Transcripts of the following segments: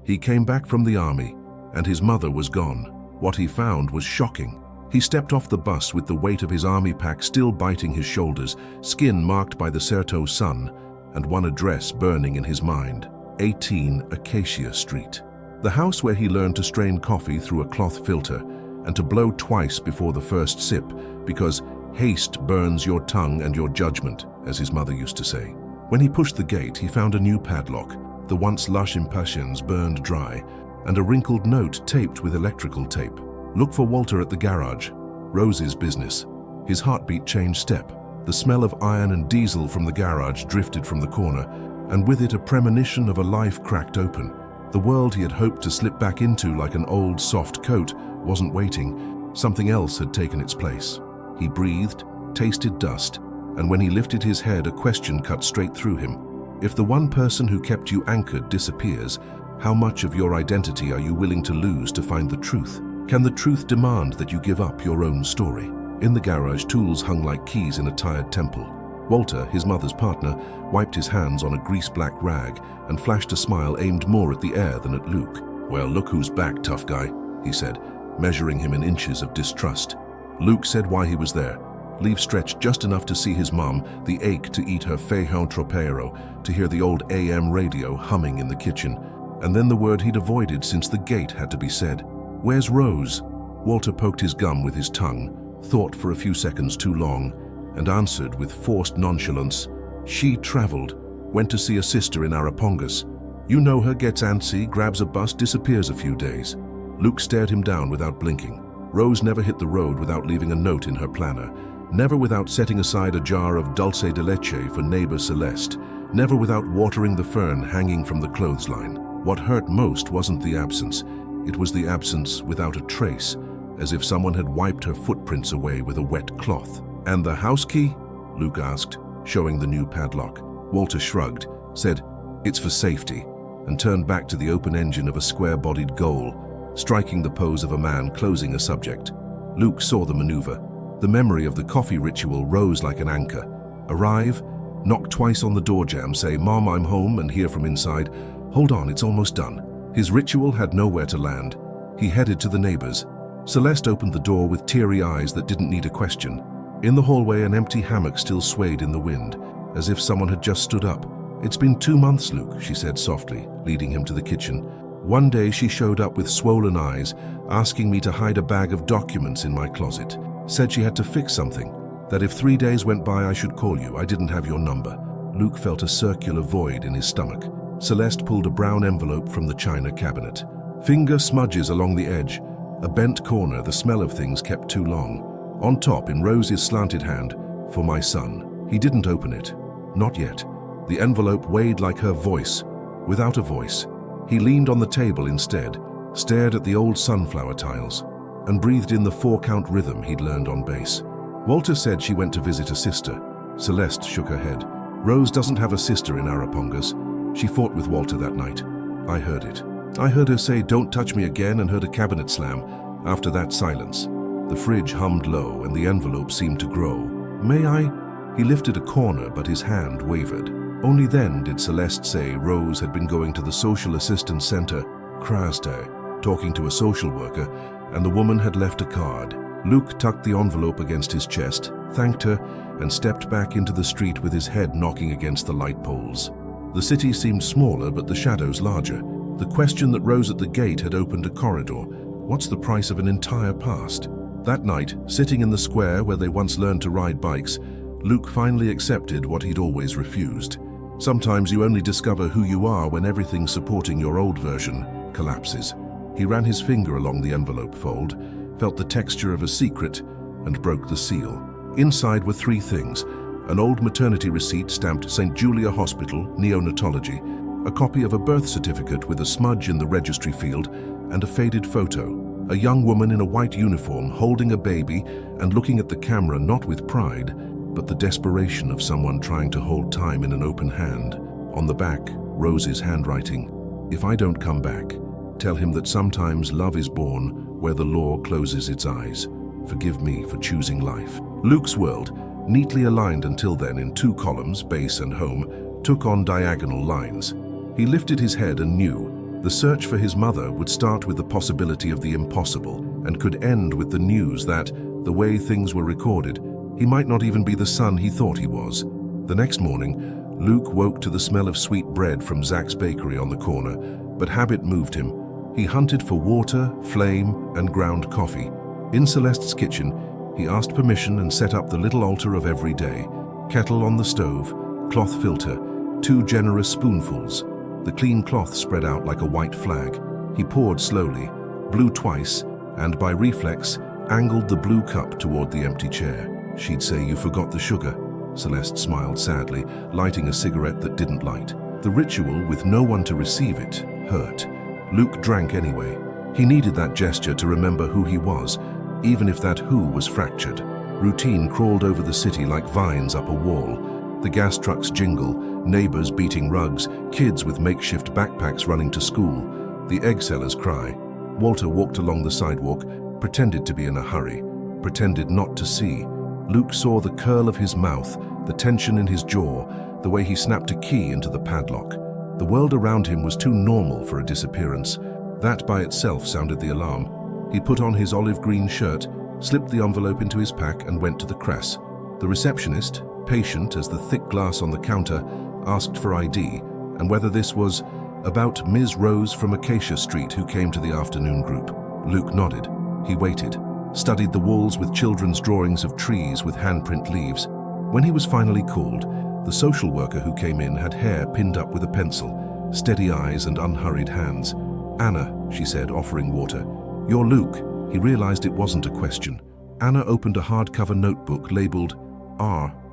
He came back from the army, and his mother was gone. What he found was shocking. He stepped off the bus with the weight of his army pack still biting his shoulders, skin marked by the Certo sun, and one address burning in his mind: 18 Acacia Street. The house where he learned to strain coffee through a cloth filter and to blow twice before the first sip, because haste burns your tongue and your judgment, as his mother used to say. When he pushed the gate, he found a new padlock, the once lush impatiens burned dry, and a wrinkled note taped with electrical tape. Look for Walter at the garage. Rose's business. His heartbeat changed step. The smell of iron and diesel from the garage drifted from the corner, and with it a premonition of a life cracked open. The world he had hoped to slip back into like an old soft coat wasn't waiting. Something else had taken its place. He breathed, tasted dust, and when he lifted his head, a question cut straight through him. If the one person who kept you anchored disappears, how much of your identity are you willing to lose to find the truth? Can the truth demand that you give up your own story? In the garage, tools hung like keys in a tired temple. Walter, his mother's partner, wiped his hands on a grease-black rag and flashed a smile aimed more at the air than at Luke. "Well, look who's back, tough guy," he said, measuring him in inches of distrust. Luke said why he was there. Leave stretched just enough to see his mom, the ache to eat her feijão tropeiro, to hear the old AM radio humming in the kitchen, and then the word he'd avoided since the gate had to be said. "Where's Rose?" Walter poked his gum with his tongue, thought for a few seconds too long, and answered with forced nonchalance. "She traveled, went to see a sister in Arapongas. You know her, gets antsy, grabs a bus, disappears a few days." Luke stared him down without blinking. Rose never hit the road without leaving a note in her planner, never without setting aside a jar of dulce de leche for neighbor Celeste, never without watering the fern hanging from the clothesline. What hurt most wasn't the absence, it was the absence without a trace, as if someone had wiped her footprints away with a wet cloth. "And the house key?" Luke asked, showing the new padlock. Walter shrugged, said, "It's for safety," and turned back to the open engine of a square-bodied Goal, striking the pose of a man closing a subject. Luke saw the maneuver. The memory of the coffee ritual rose like an anchor. Arrive, knock twice on the door jamb, say, "Mom, I'm home," and hear from inside, "Hold on, it's almost done." His ritual had nowhere to land. He headed to the neighbors. Celeste opened the door with teary eyes that didn't need a question. In the hallway, an empty hammock still swayed in the wind, as if someone had just stood up. "It's been 2 months, Luke," she said softly, leading him to the kitchen. "One day she showed up with swollen eyes, asking me to hide a bag of documents in my closet. Said she had to fix something, that if 3 days went by I should call you. I didn't have your number." Luke felt a circular void in his stomach. Celeste pulled a brown envelope from the china cabinet. Finger smudges along the edge, a bent corner, the smell of things kept too long. On top, in Rose's slanted hand, "For my son." He didn't open it. Not yet. The envelope weighed like her voice. Without a voice, he leaned on the table instead, stared at the old sunflower tiles, and breathed in the 4-count rhythm he'd learned on bass. Walter said she went to visit a sister. Celeste shook her head. "Rose doesn't have a sister in Arapongas. She fought with Walter that night. I heard it. I heard her say, 'Don't touch me again,' and heard a cabinet slam. After that, silence. The fridge hummed low, and the envelope seemed to grow. 'May I?' He lifted a corner, but his hand wavered. Only then did Celeste say Rose had been going to the Social Assistance Center, Krasde, talking to a social worker, and the woman had left a card. Luke tucked the envelope against his chest, thanked her, and stepped back into the street with his head knocking against the light poles. The city seemed smaller, but the shadows larger. The question that rose at the gate had opened a corridor. What's the price of an entire past? That night, sitting in the square where they once learned to ride bikes, Luke finally accepted what he'd always refused. Sometimes you only discover who you are when everything supporting your old version collapses. He ran his finger along the envelope fold, felt the texture of a secret, and broke the seal. Inside were 3 things: an old maternity receipt stamped St. Julia Hospital, Neonatology, a copy of a birth certificate with a smudge in the registry field, and a faded photo. A young woman in a white uniform holding a baby and looking at the camera not with pride, but the desperation of someone trying to hold time in an open hand. On the back, Rose's handwriting. "If I don't come back, tell him that sometimes love is born where the law closes its eyes. Forgive me for choosing life." Luke's world, neatly aligned until then in 2 columns, base and home, took on diagonal lines. He lifted his head and knew The search for his mother would start with the possibility of the impossible and could end with the news that, the way things were recorded, he might not even be the son he thought he was. The next morning, Luke woke to the smell of sweet bread from Zach's bakery on the corner, but habit moved him. He hunted for water, flame, and ground coffee. In Celeste's kitchen, he asked permission and set up the little altar of every day. Kettle on the stove, cloth filter, 2 generous spoonfuls. The clean cloth spread out like a white flag. He poured slowly, blew twice, and by reflex, angled the blue cup toward the empty chair. She'd say, "You forgot the sugar." Celeste smiled sadly, lighting a cigarette that didn't light. The ritual, with no one to receive it, hurt. Luke drank anyway. He needed that gesture to remember who he was, even if that who was fractured. Routine crawled over the city like vines up a wall. The gas trucks jingle, neighbors beating rugs, kids with makeshift backpacks running to school. The egg sellers cry. Walter walked along the sidewalk, pretended to be in a hurry, pretended not to see. Luke saw the curl of his mouth, the tension in his jaw, the way he snapped a key into the padlock. The world around him was too normal for a disappearance. That by itself sounded the alarm. He put on his olive green shirt, slipped the envelope into his pack and went to the Cress. The receptionist, patient as the thick glass on the counter, asked for ID and whether this was about Ms. Rose from Acacia Street who came to the afternoon group. Luke nodded. He waited, studied the walls with children's drawings of trees with handprint leaves. When he was finally called, the social worker who came in had hair pinned up with a pencil, steady eyes and unhurried hands. "Anna," she said, offering water. "You're Luke." He realized it wasn't a question. Anna opened a hardcover notebook labeled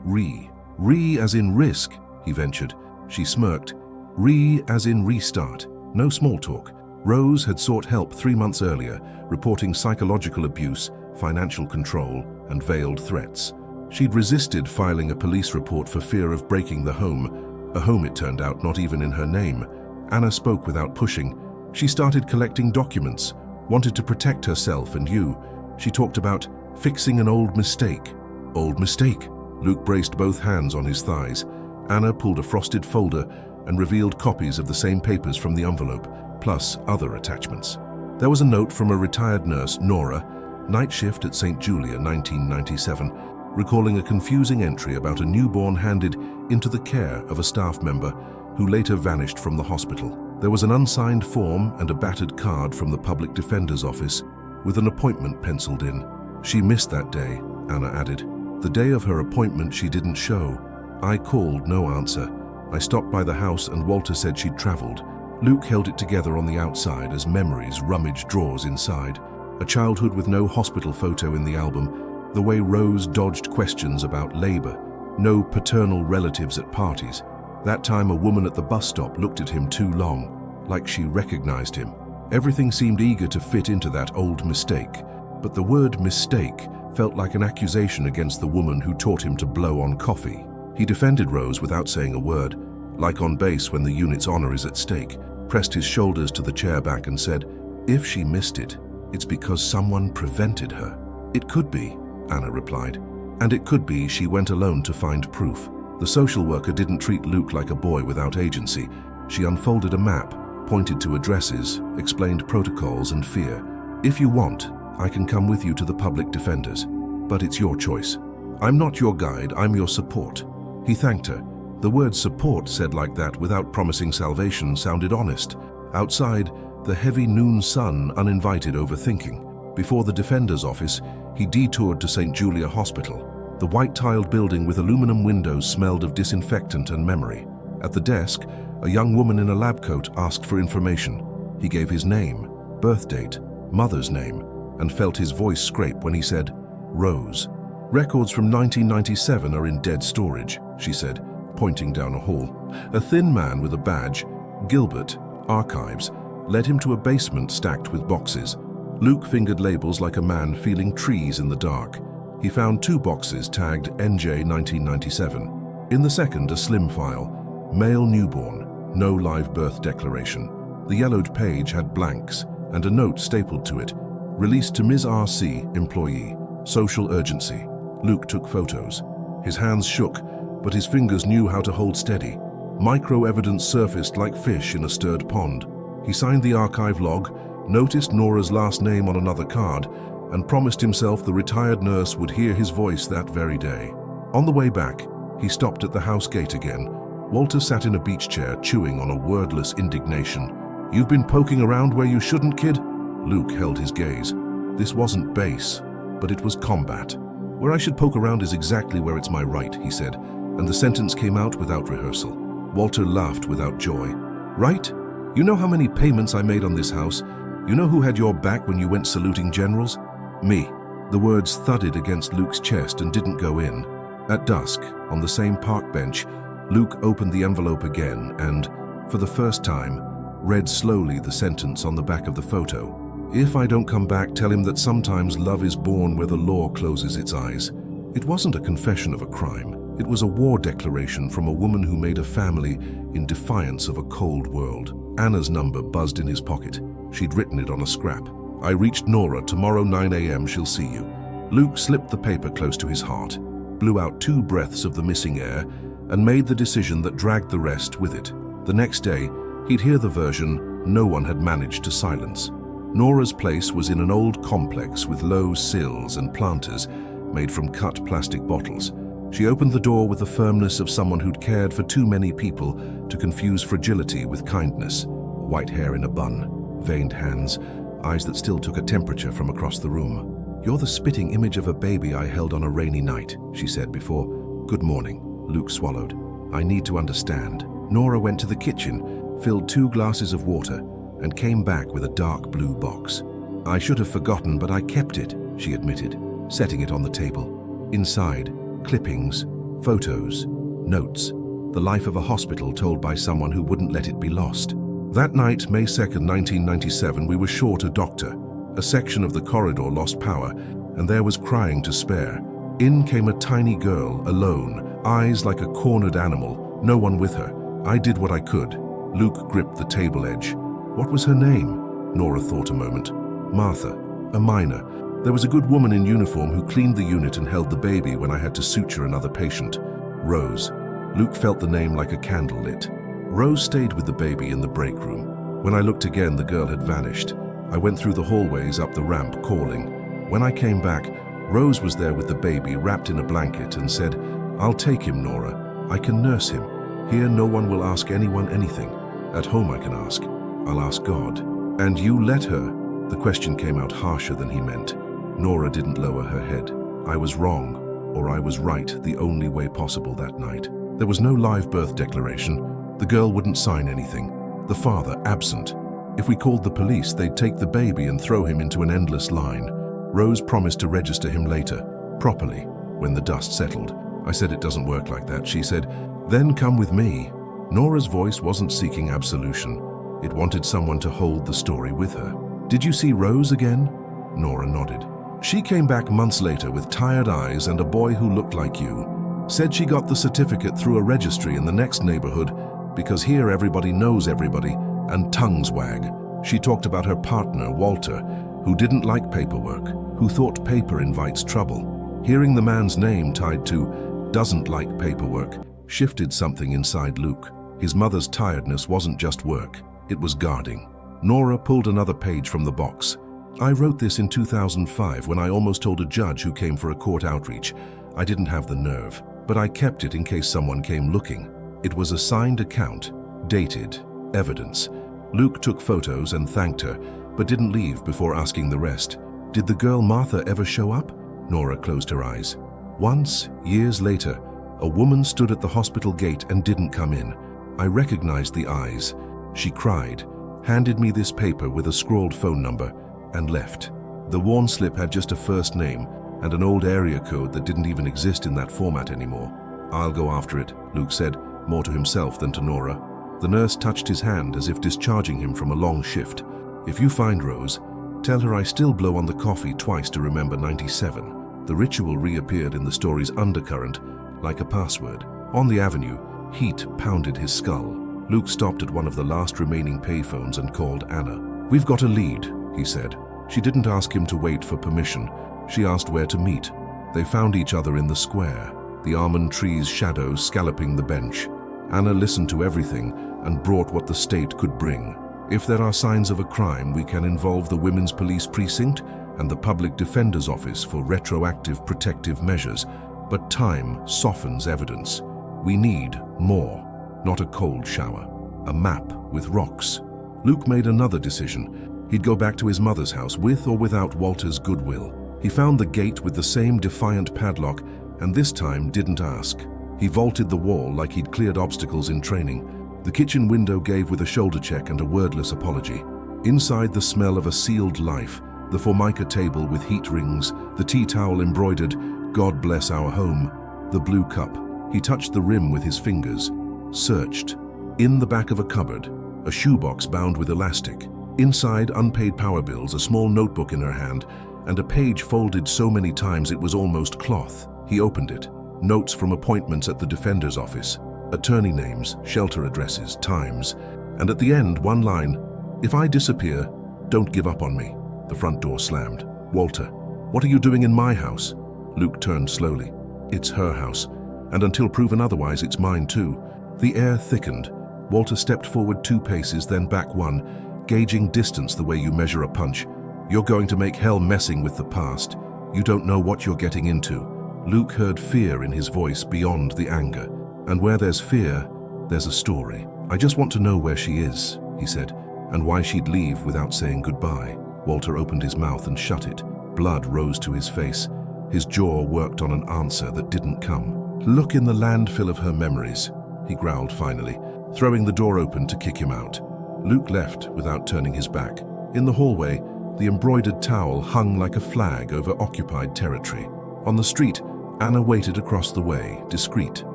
Re. Re as in risk, he ventured. She smirked. Re as in restart. No small talk. Rose had sought help 3 months earlier, reporting psychological abuse, financial control, and veiled threats. She'd resisted filing a police report for fear of breaking the home. A home, it turned out, not even in her name. Anna spoke without pushing. She started collecting documents, wanted to protect herself and you. She talked about fixing an old mistake. Old mistake? Luke braced both hands on his thighs. Anna pulled a frosted folder and revealed copies of the same papers from the envelope, plus other attachments. There was a note from a retired nurse, Nora, night shift at St. Julia, 1997, recalling a confusing entry about a newborn handed into the care of a staff member who later vanished from the hospital. There was an unsigned form and a battered card from the public defender's office with an appointment penciled in. She missed that day, Anna added. The day of her appointment she didn't show. I called, no answer. I stopped by the house and Walter said she'd traveled. Luke held it together on the outside as memories rummaged drawers inside. A childhood with no hospital photo in the album, the way Rose dodged questions about labor, no paternal relatives at parties. That time a woman at the bus stop looked at him too long, like she recognized him. Everything seemed eager to fit into that old mistake, but the word mistake felt like an accusation against the woman who taught him to blow on coffee. He defended Rose without saying a word, like on base when the unit's honor is at stake, pressed his shoulders to the chair back and said, "If she missed it, it's because someone prevented her." "It could be," Anna replied. "And it could be she went alone to find proof." The social worker didn't treat Luke like a boy without agency. She unfolded a map, pointed to addresses, explained protocols and fear. "If you want, I can come with you to the public defenders, but it's your choice. I'm not your guide, I'm your support." He thanked her. The word support said like that without promising salvation sounded honest. Outside, the heavy noon sun uninvited overthinking. Before the defender's office, he detoured to St. Julia Hospital. The white-tiled building with aluminum windows smelled of disinfectant and memory. At the desk, a young woman in a lab coat asked for information. He gave his name, birth date, mother's name, and felt his voice scrape when he said, "Rose." "Records from 1997 are in dead storage," she said, pointing down a hall. A thin man with a badge, Gilbert, Archives, led him to a basement stacked with boxes. Luke fingered labels like a man feeling trees in the dark. He found 2 boxes tagged NJ 1997. In the second, a slim file, male newborn, no live birth declaration. The yellowed page had blanks and a note stapled to it, released to Ms. RC, employee, social urgency. Luke took photos. His hands shook, but his fingers knew how to hold steady. Micro-evidence surfaced like fish in a stirred pond. He signed the archive log, noticed Nora's last name on another card, and promised himself the retired nurse would hear his voice that very day. On the way back, he stopped at the house gate again. Walter sat in a beach chair, chewing on a wordless indignation. "You've been poking around where you shouldn't, kid?" Luke held his gaze. This wasn't base, but it was combat. "Where I should poke around is exactly where it's my right," he said, and the sentence came out without rehearsal. Walter laughed without joy. "Right? You know how many payments I made on this house? You know who had your back when you went saluting generals? Me." The words thudded against Luke's chest and didn't go in. At dusk, on the same park bench, Luke opened the envelope again and, for the first time, read slowly the sentence on the back of the photo. "If I don't come back, tell him that sometimes love is born where the law closes its eyes." It wasn't a confession of a crime. It was a war declaration from a woman who made a family in defiance of a cold world. Anna's number buzzed in his pocket. She'd written it on a scrap. "I reached Nora. Tomorrow 9 a.m. she'll see you." Luke slipped the paper close to his heart, blew out 2 breaths of the missing air, and made the decision that dragged the rest with it. The next day, he'd hear the version no one had managed to silence. Nora's place was in an old complex with low sills and planters made from cut plastic bottles. She opened the door with the firmness of someone who'd cared for too many people to confuse fragility with kindness. White hair in a bun, veined hands, eyes that still took a temperature from across the room. "You're the spitting image of a baby I held on a rainy night," she said before. "Good morning." Luke swallowed. "I need to understand." Nora went to the kitchen, filled 2 glasses of water, and came back with a dark blue box. "I should have forgotten, but I kept it," she admitted, setting it on the table. Inside, clippings, photos, notes, the life of a hospital told by someone who wouldn't let it be lost. That night, May 2nd, 1997, we were short a doctor. A section of the corridor lost power, and there was crying to spare. In came a tiny girl, alone, eyes like a cornered animal, no one with her. I did what I could. Luke gripped the table edge. What was her name? Nora thought a moment. Martha, a minor. There was a good woman in uniform who cleaned the unit and held the baby when I had to suture another patient. Rose. Luke felt the name like a candle lit. Rose stayed with the baby in the break room. When I looked again, the girl had vanished. I went through the hallways up the ramp, calling. When I came back, Rose was there with the baby wrapped in a blanket and said, "I'll take him, Nora. I can nurse him. Here no one will ask anyone anything. At home I can ask. I'll ask God." "And you let her?" The question came out harsher than he meant. Nora didn't lower her head. "I was wrong, or I was right, the only way possible that night." There was no live birth declaration. The girl wouldn't sign anything. The father absent. If we called the police, they'd take the baby and throw him into an endless line. Rose promised to register him later, properly, when the dust settled. I said it doesn't work like that. She said, "Then come with me." Nora's voice wasn't seeking absolution. It wanted someone to hold the story with her. "Did you see Rose again?" Nora nodded. "She came back months later with tired eyes and a boy who looked like you. Said she got the certificate through a registry in the next neighborhood because here everybody knows everybody and tongues wag. She talked about her partner, Walter, who didn't like paperwork, who thought paper invites trouble. Hearing the man's name tied to doesn't like paperwork shifted something inside Luke. His mother's tiredness wasn't just work, it was guarding. Nora pulled another page from the box. "I wrote this in 2005 when I almost told a judge who came for a court outreach. I didn't have the nerve, but I kept it in case someone came looking. It was a signed account, dated, evidence." Luke took photos and thanked her, but didn't leave before asking the rest. "Did the girl Martha ever show up?" Nora closed her eyes. "Once, years later, a woman stood at the hospital gate and didn't come in. I recognized the eyes. She cried, handed me this paper with a scrawled phone number, and left. The worn slip had just a first name and an old area code that didn't even exist in that format anymore." "I'll go after it," Luke said, more to himself than to Nora. The nurse touched his hand as if discharging him from a long shift. "If you find Rose, tell her I still blow on the coffee twice to remember 97. The ritual reappeared in the story's undercurrent, like a password. On the avenue, heat pounded his skull. Luke stopped at one of the last remaining payphones and called Anna. "We've got a lead," he said. She didn't ask him to wait for permission. She asked where to meet. They found each other in the square, the almond tree's shadows scalloping the bench. Anna listened to everything and brought what the state could bring. If there are signs of a crime, we can involve the Women's Police Precinct and the Public Defender's Office for retroactive protective measures, but time softens evidence. We need more, not a cold shower. A map with rocks. Luke made another decision. He'd go back to his mother's house with or without Walter's goodwill. He found the gate with the same defiant padlock and this time didn't ask. He vaulted the wall like he'd cleared obstacles in training. The kitchen window gave with a shoulder check and a wordless apology. Inside, the smell of a sealed life, the formica table with heat rings, the tea towel embroidered, "God bless our home," the blue cup. He touched the rim with his fingers, searched. In the back of a cupboard, a shoebox bound with elastic. Inside, unpaid power bills, a small notebook in her hand, and a page folded so many times it was almost cloth. He opened it. Notes from appointments at the defender's office. Attorney names, shelter addresses, times. And at the end, one line, "If I disappear, don't give up on me." The front door slammed. "Walter, what are you doing in my house?" Luke turned slowly. It's her house. And until proven otherwise, it's mine too. The air thickened. Walter stepped forward 2 paces, then back 1, gauging distance the way you measure a punch. "You're going to make hell messing with the past. You don't know what you're getting into." Luke heard fear in his voice beyond the anger. "And where there's fear, there's a story. I just want to know where she is," he said, "and why she'd leave without saying goodbye." Walter opened his mouth and shut it. Blood rose to his face. His jaw worked on an answer that didn't come. "Look in the landfill of her memories," he growled finally, throwing the door open to kick him out. Luke left without turning his back. In the hallway, the embroidered towel hung like a flag over occupied territory. On the street, Anna waited across the way, discreet,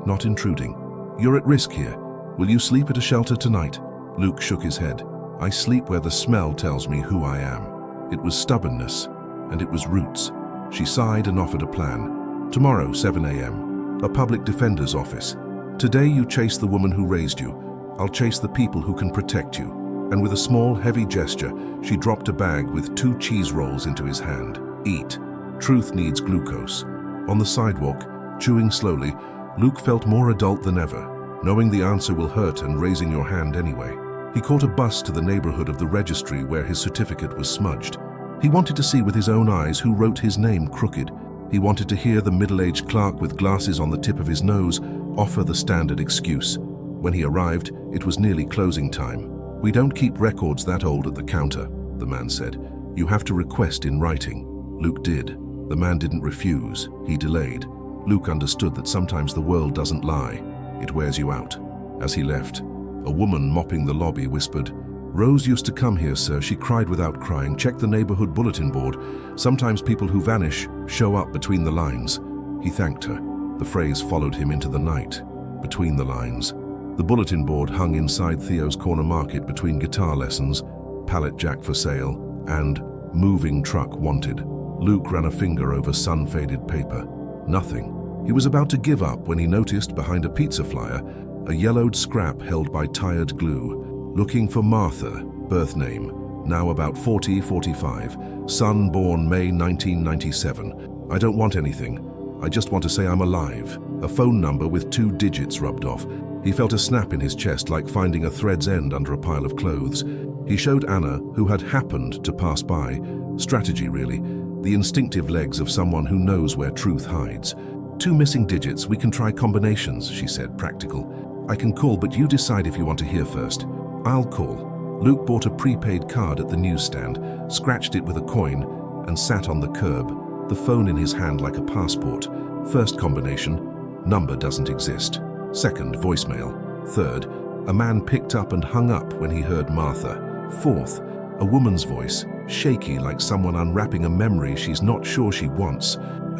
not intruding. "You're at risk here. Will you sleep at a shelter tonight?" Luke shook his head. "I sleep where the smell tells me who I am." It was stubbornness, and it was roots. She sighed and offered a plan. "Tomorrow, 7 a.m., a public defender's office. Today you chase the woman who raised you. I'll chase the people who can protect you." And with a small, heavy gesture, she dropped a bag with 2 cheese rolls into his hand. "Eat. Truth needs glucose." On the sidewalk, chewing slowly, Luke felt more adult than ever, knowing the answer will hurt and raising your hand anyway. He caught a bus to the neighborhood of the registry where his certificate was smudged. He wanted to see with his own eyes who wrote his name crooked. He wanted to hear the middle-aged clerk with glasses on the tip of his nose offer the standard excuse. When he arrived, it was nearly closing time. "We don't keep records that old at the counter," the man said. "You have to request in writing." Luke did. The man didn't refuse. He delayed. Luke understood that sometimes the world doesn't lie. It wears you out. As he left, a woman mopping the lobby whispered, "Rose used to come here, sir. She cried without crying. Check the neighborhood bulletin board. Sometimes people who vanish show up between the lines." He thanked her. The phrase followed him into the night. Between the lines. The bulletin board hung inside Theo's corner market between guitar lessons, pallet jack for sale, and moving truck wanted. Luke ran a finger over sun-faded paper. Nothing. He was about to give up when he noticed behind a pizza flyer a yellowed scrap held by tired glue. "Looking for Martha, birth name, now about 40-45, son born May 1997. I don't want anything. I just want to say I'm alive." A phone number with 2 digits rubbed off. He felt a snap in his chest like finding a thread's end under a pile of clothes. He showed Anna, who had happened to pass by. Strategy, really. The instinctive legs of someone who knows where truth hides. 2 missing digits, we can try combinations, she said, practical. "I can call, but you decide if you want to hear first." "I'll call." Luke bought a prepaid card at the newsstand, scratched it with a coin, and sat on the curb, the phone in his hand like a passport. First combination, number doesn't exist. Second, voicemail. Third, a man picked up and hung up when he heard Martha. Fourth, a woman's voice, shaky like someone unwrapping a memory she's not sure she wants.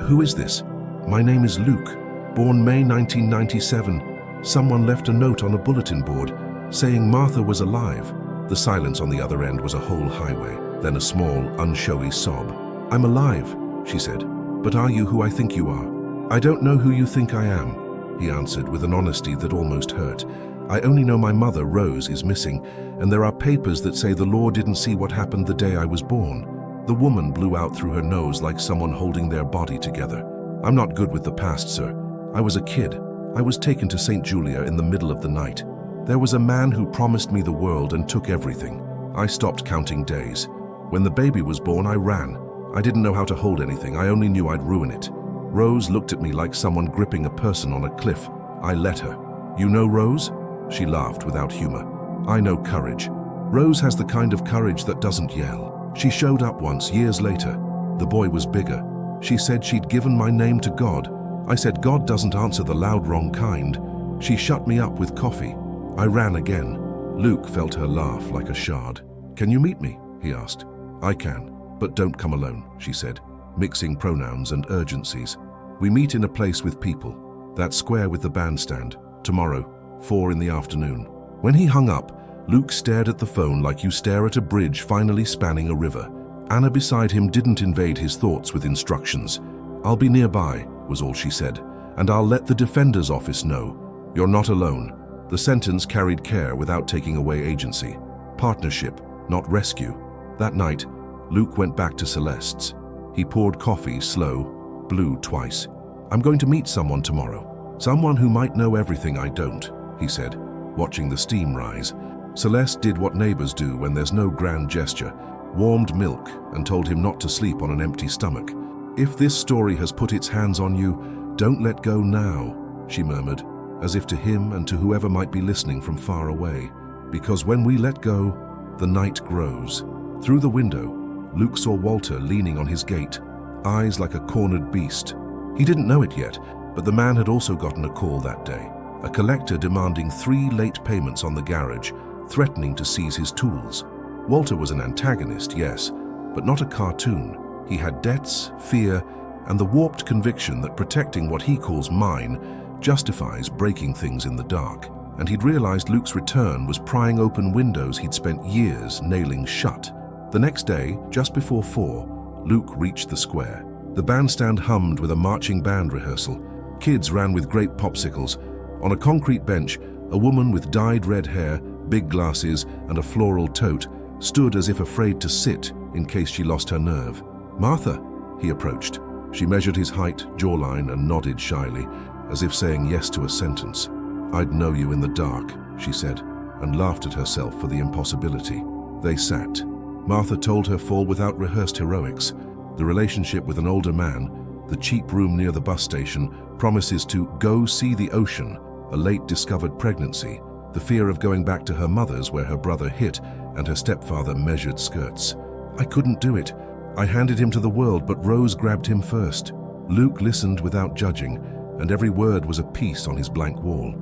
"Who is this?" "My name is Luke, born May 1997. Someone left a note on a bulletin board saying Martha was alive." The silence on the other end was a whole highway, then a small, unshowy sob. "I'm alive," she said. "But are you who I think you are?" "I don't know who you think I am," he answered with an honesty that almost hurt. "I only know my mother, Rose, is missing, and there are papers that say the law didn't see what happened the day I was born." The woman blew out through her nose like someone holding their body together. "I'm not good with the past, sir. I was a kid. I was taken to St. Julia in the middle of the night. There was a man who promised me the world and took everything. I stopped counting days. When the baby was born, I ran. I didn't know how to hold anything. I only knew I'd ruin it. Rose looked at me like someone gripping a person on a cliff. I let her. You know Rose? She laughed without humor. I know courage. Rose has the kind of courage that doesn't yell. She showed up once, years later. The boy was bigger. She said she'd given my name to God. I said God doesn't answer the loud wrong kind. She shut me up with coffee. I ran again. Luke felt her laugh like a shard. Can you meet me? He asked. I can, but don't come alone, she said, mixing pronouns and urgencies. We meet in a place with people. That square with the bandstand. Tomorrow, 4 in the afternoon. When he hung up, Luke stared at the phone like you stare at a bridge finally spanning a river. Anna beside him didn't invade his thoughts with instructions. I'll be nearby, was all she said, and I'll let the defender's office know. You're not alone. The sentence carried care without taking away agency. Partnership, not rescue. That night, Luke went back to Celeste's. He poured coffee, slow, blew twice. I'm going to meet someone tomorrow. Someone who might know everything I don't, he said, watching the steam rise. Celeste did what neighbors do when there's no grand gesture, warmed milk and told him not to sleep on an empty stomach. If this story has put its hands on you, don't let go now, she murmured, as if to him and to whoever might be listening from far away. Because when we let go, the night grows. Through the window, Luke saw Walter leaning on his gate, eyes like a cornered beast. He didn't know it yet, but the man had also gotten a call that day. A collector demanding 3 late payments on the garage, threatening to seize his tools. Walter was an antagonist, yes, but not a cartoon. He had debts, fear, and the warped conviction that protecting what he calls mine justifies breaking things in the dark. And he'd realized Luke's return was prying open windows he'd spent years nailing shut. The next day, just before 4, Luke reached the square. The bandstand hummed with a marching band rehearsal. Kids ran with grape popsicles. On a concrete bench, a woman with dyed red hair, big glasses, and a floral tote stood as if afraid to sit in case she lost her nerve. Martha, he approached. She measured his height, jawline, and nodded shyly, as if saying yes to a sentence. I'd know you in the dark, she said, and laughed at herself for the impossibility. They sat. Martha told her fall without rehearsed heroics. The relationship with an older man, the cheap room near the bus station, promises to go see the ocean, a late-discovered pregnancy, the fear of going back to her mother's where her brother hit and her stepfather measured skirts. I couldn't do it. I handed him to the world, but Rose grabbed him first. Luke listened without judging, and every word was a piece on his blank wall.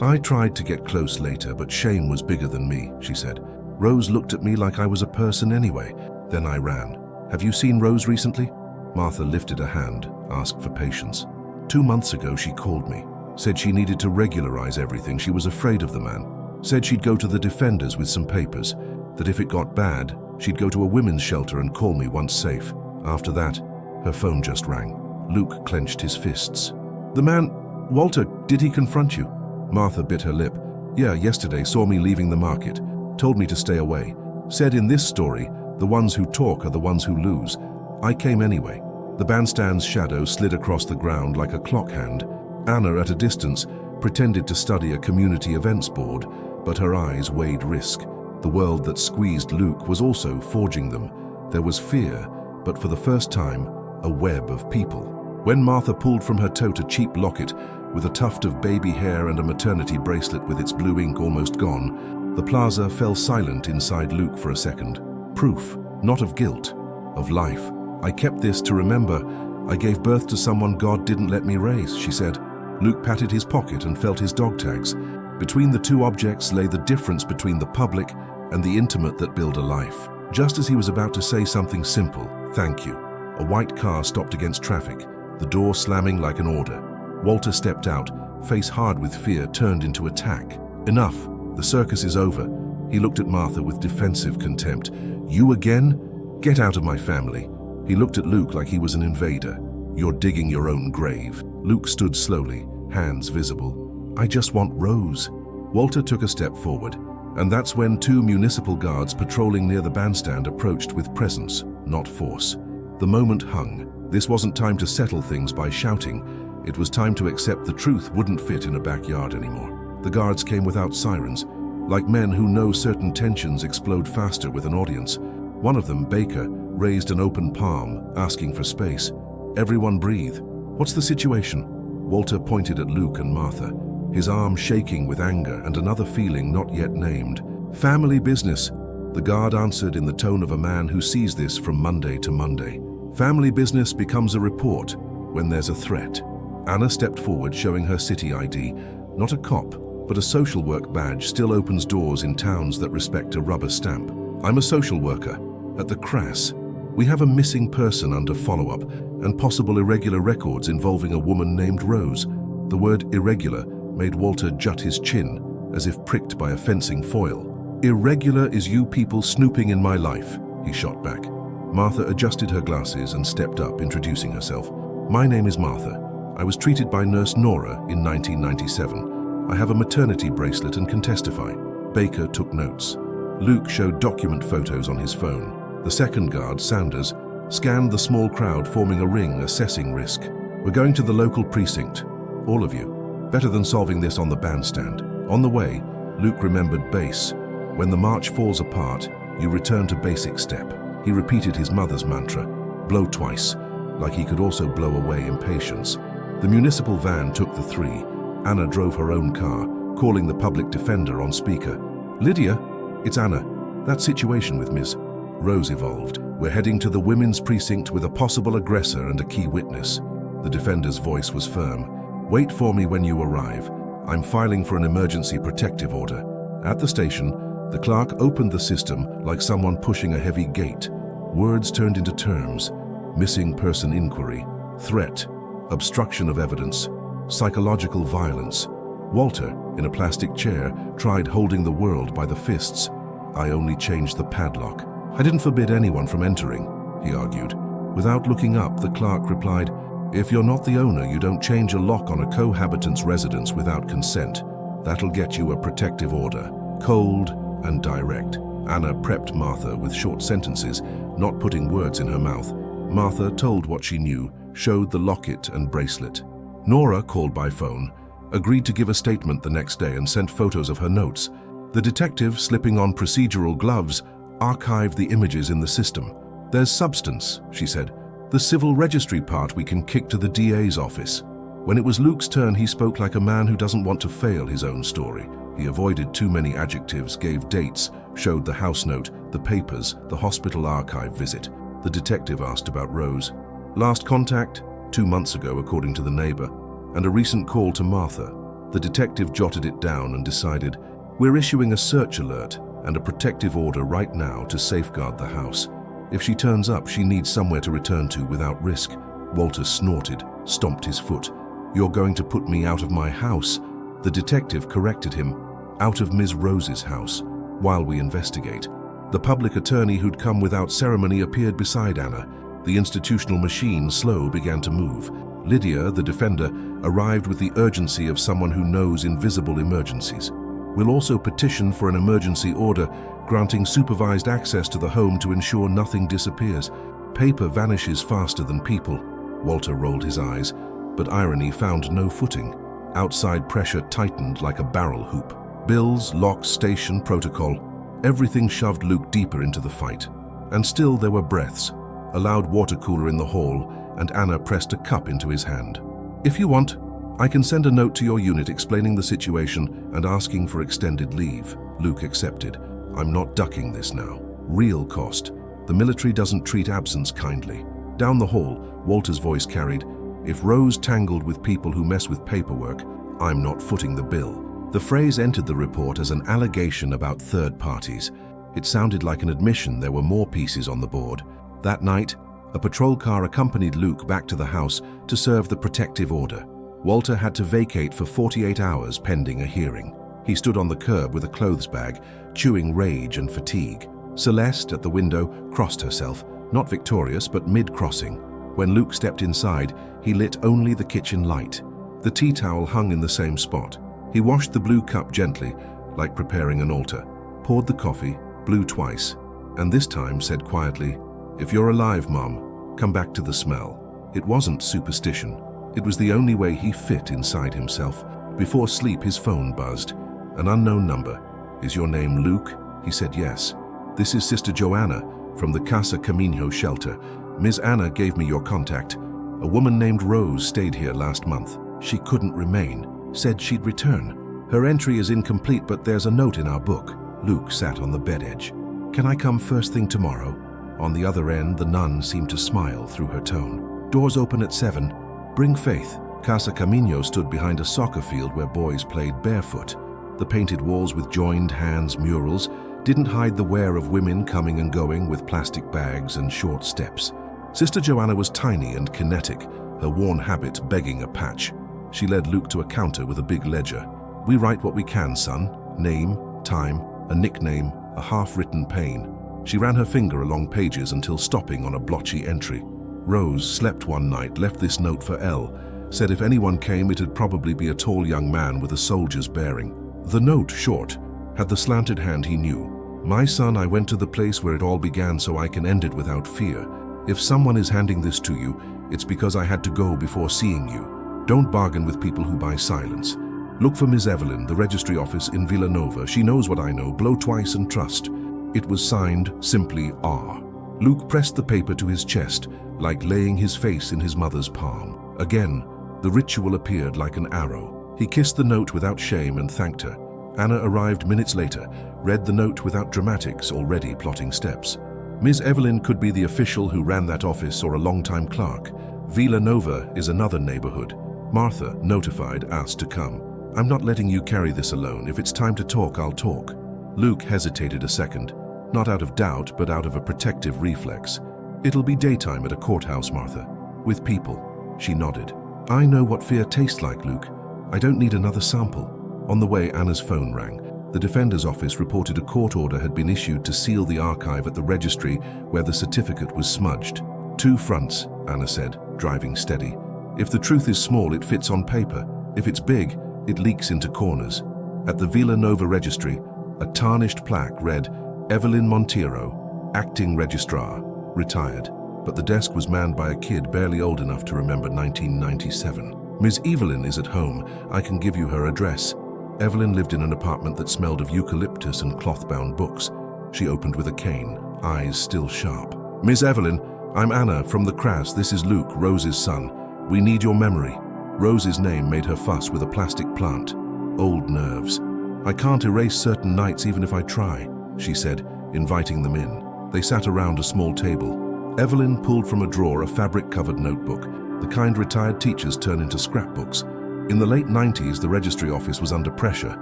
I tried to get close later, but shame was bigger than me, she said. Rose looked at me like I was a person anyway. Then I ran. Have you seen Rose recently? Martha lifted a hand, asked for patience. 2 months ago, she called me. Said she needed to regularize everything. She was afraid of the man. Said she'd go to the defenders with some papers. That if it got bad, she'd go to a women's shelter and call me once safe. After that, her phone just rang. Luke clenched his fists. The man, Walter, did he confront you? Martha bit her lip. Yeah, yesterday saw me leaving the market. Told me to stay away. Said in this story, the ones who talk are the ones who lose. I came anyway. The bandstand's shadow slid across the ground like a clock hand. Anna, at a distance, pretended to study a community events board, but her eyes weighed risk. The world that squeezed Luke was also forging them. There was fear, but for the first time, a web of people. When Martha pulled from her tote a cheap locket with a tuft of baby hair and a maternity bracelet with its blue ink almost gone, the plaza fell silent inside Luke for a second. Proof, not of guilt, of life. I kept this to remember. I gave birth to someone God didn't let me raise, she said. Luke patted his pocket and felt his dog tags. Between the two objects lay the difference between the public and the intimate that build a life. Just as he was about to say something simple, thank you, a white car stopped against traffic, the door slamming like an order. Walter stepped out, face hard with fear turned into attack. Enough, the circus is over. He looked at Martha with defensive contempt. You again? Get out of my family. He looked at Luke like he was an invader. You're digging your own grave. Luke stood slowly, hands visible. I just want Rose. Walter took a step forward, and that's when 2 municipal guards patrolling near the bandstand approached with presence, not force. The moment hung. This wasn't time to settle things by shouting. It was time to accept the truth wouldn't fit in a backyard anymore. The guards came without sirens, like men who know certain tensions explode faster with an audience. One of them, Baker, raised an open palm, asking for space. Everyone breathe. What's the situation? Walter pointed at Luke and Martha, his arm shaking with anger and another feeling not yet named. Family business, the guard answered in the tone of a man who sees this from Monday to Monday. Family business becomes a report when there's a threat. Anna stepped forward, showing her city ID. Not a cop, but a social work badge still opens doors in towns that respect a rubber stamp. I'm a social worker. At the Crass, we have a missing person under follow-up and possible irregular records involving a woman named Rose. The word irregular made Walter jut his chin, as if pricked by a fencing foil. Irregular is you people snooping in my life, he shot back. Martha adjusted her glasses and stepped up, introducing herself. My name is Martha. I was treated by Nurse Nora in 1997. I have a maternity bracelet and can testify. Baker took notes. Luke showed document photos on his phone. The second guard, Sanders, scanned the small crowd forming a ring, assessing risk. We're going to the local precinct. All of you. Better than solving this on the bandstand. On the way, Luke remembered base. When the march falls apart, you return to basic step. He repeated his mother's mantra, blow twice, like he could also blow away impatience. The municipal van took the three. Anna drove her own car, calling the public defender on speaker. Lydia, it's Anna. That situation with Ms. Rose evolved. We're heading to the women's precinct with a possible aggressor and a key witness. The defender's voice was firm. Wait for me when you arrive. I'm filing for an emergency protective order. At the station, the clerk opened the system like someone pushing a heavy gate. Words turned into terms. Missing person inquiry, threat, obstruction of evidence, psychological violence. Walter, in a plastic chair, tried holding the world by the fists. I only changed the padlock. I didn't forbid anyone from entering, he argued. Without looking up, the clerk replied, if you're not the owner, you don't change a lock on a cohabitant's residence without consent. That'll get you a protective order. Cold and direct. Anna prepped Martha with short sentences, not putting words in her mouth. Martha told what she knew, showed the locket and bracelet. Nora, called by phone, agreed to give a statement the next day and sent photos of her notes. The detective, slipping on procedural gloves, archived the images in the system. There's substance, she said. The civil registry part we can kick to the DA's office. When it was Luke's turn, he spoke like a man who doesn't want to fail his own story. He avoided too many adjectives, gave dates, showed the house note, the papers, the hospital archive visit. The detective asked about Rose. Last contact, 2 months ago, according to the neighbor, and a recent call to Martha. The detective jotted it down and decided, we're issuing a search alert and a protective order right now to safeguard the house. If she turns up, she needs somewhere to return to without risk. Walter snorted, stomped his foot. You're going to put me out of my house? The detective corrected him. Out of Ms. Rose's house, while we investigate. The public attorney who'd come without ceremony appeared beside Anna. The institutional machine, slow, began to move. Lydia, the defender, arrived with the urgency of someone who knows invisible emergencies. We'll also petition for an emergency order, granting supervised access to the home to ensure nothing disappears. Paper vanishes faster than people. Walter rolled his eyes, but irony found no footing. Outside pressure tightened like a barrel hoop. Bills, locks, station, protocol. Everything shoved Luke deeper into the fight. And still there were breaths. A loud water cooler in the hall, and Anna pressed a cup into his hand. If you want, I can send a note to your unit explaining the situation and asking for extended leave. Luke accepted. I'm not ducking this now. Real cost. The military doesn't treat absence kindly. Down the hall, Walter's voice carried, if Rose tangled with people who mess with paperwork, I'm not footing the bill. The phrase entered the report as an allegation about third parties. It sounded like an admission there were more pieces on the board. That night, a patrol car accompanied Luke back to the house to serve the protective order. Walter had to vacate for 48 hours pending a hearing. He stood on the curb with a clothes bag, chewing rage and fatigue. Celeste, at the window, crossed herself, not victorious but mid-crossing. When Luke stepped inside, he lit only the kitchen light. The tea towel hung in the same spot. He washed the blue cup gently, like preparing an altar, poured the coffee, blew twice, and this time said quietly, if you're alive, Mom, come back to the smell. It wasn't superstition. It was the only way he fit inside himself. Before sleep, his phone buzzed. An unknown number. "Is your name Luke?" He said yes. "This is Sister Joanna from the Casa Camino shelter. Ms. Anna gave me your contact. A woman named Rose stayed here last month. She couldn't remain, said she'd return. Her entry is incomplete, but there's a note in our book." Luke sat on the bed edge. "Can I come first thing tomorrow?" On the other end, the nun seemed to smile through her tone. "Doors open at 7. Bring faith." Casa Camino stood behind a soccer field where boys played barefoot. The painted walls with joined hands murals didn't hide the wear of women coming and going with plastic bags and short steps. Sister Joanna was tiny and kinetic, her worn habit begging a patch. She led Luke to a counter with a big ledger. "We write what we can, son. Name, time, a nickname, a half-written pain." She ran her finger along pages until stopping on a blotchy entry. "Rose slept one night, left this note for L. Said if anyone came, it'd probably be a tall young man with a soldier's bearing." The note, short, had the slanted hand he knew. "My son, I went to the place where it all began so I can end it without fear. If someone is handing this to you, it's because I had to go before seeing you. Don't bargain with people who buy silence. Look for Ms. Evelyn, the registry office in Villanova. She knows what I know. Blow twice and trust." It was signed simply R. Luke pressed the paper to his chest, like laying his face in his mother's palm. Again, the ritual appeared like an arrow. He kissed the note without shame and thanked her. Anna arrived minutes later, read the note without dramatics, already plotting steps. Ms. Evelyn could be the official who ran that office or a longtime clerk. Villanova is another neighborhood. Martha, notified, asked to come. "I'm not letting you carry this alone. If it's time to talk, I'll talk." Luke hesitated a second, not out of doubt, but out of a protective reflex. "It'll be daytime at a courthouse, Martha. With people." She nodded. "I know what fear tastes like, Luke. I don't need another sample." On the way, Anna's phone rang. The defender's office reported a court order had been issued to seal the archive at the registry where the certificate was smudged. "2 fronts, Anna said, driving steady. "If the truth is small, it fits on paper. If it's big, it leaks into corners." At the Villanova registry, a tarnished plaque read, "Evelyn Monteiro, Acting Registrar, Retired." But the desk was manned by a kid barely old enough to remember 1997. "Ms. Evelyn is at home. I can give you her address." Evelyn lived in an apartment that smelled of eucalyptus and cloth-bound books. She opened with a cane, eyes still sharp. "Miss Evelyn, I'm Anna from the Cras. This is Luke, Rose's son. We need your memory." Rose's name made her fuss with a plastic plant. "Old nerves. I can't erase certain nights even if I try," she said, inviting them in. They sat around a small table. Evelyn pulled from a drawer a fabric-covered notebook, the kind retired teachers turn into scrapbooks. In the late 90s, the registry office was under pressure.